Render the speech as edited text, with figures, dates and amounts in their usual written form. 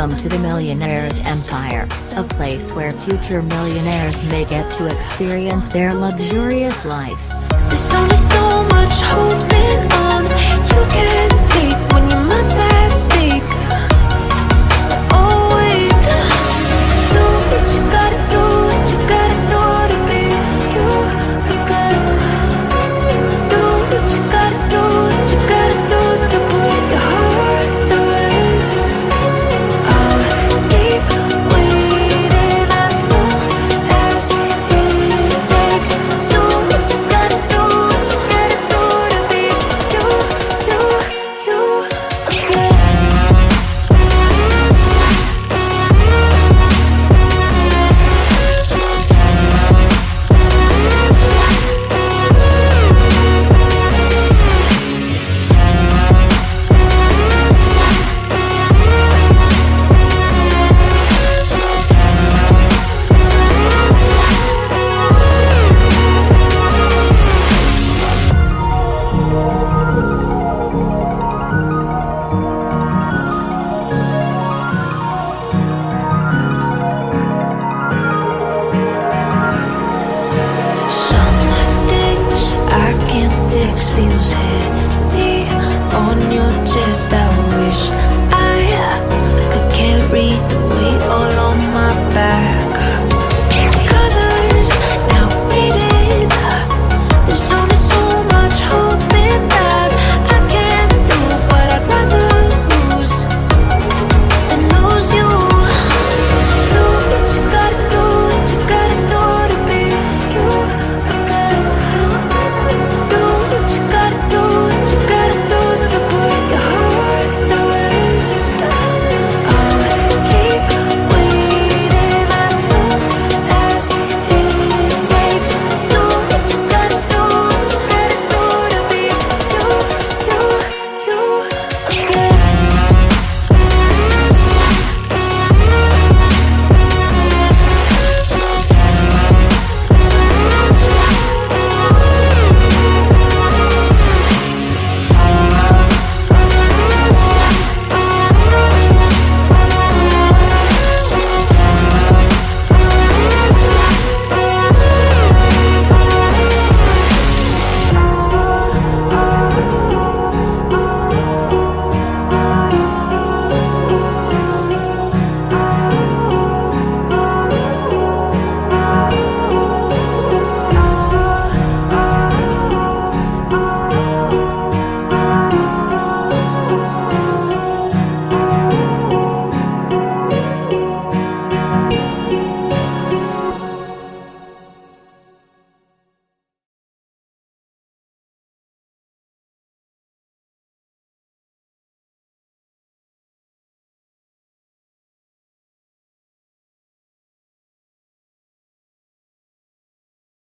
Welcome to the Millionaires Empire, a place where future millionaires may get to experience their luxurious life. There's only so much holding on you can take when your mind's at stake. Oh wait, do what you gotta do, what you gotta do to be you again. Do what you gotta do, what you gotta do to put your heart to rest. I'll keep waiting as long as it takes. Do what you gotta do, what you gotta do to be you again. Some things I can't fix feels heavy on your chest.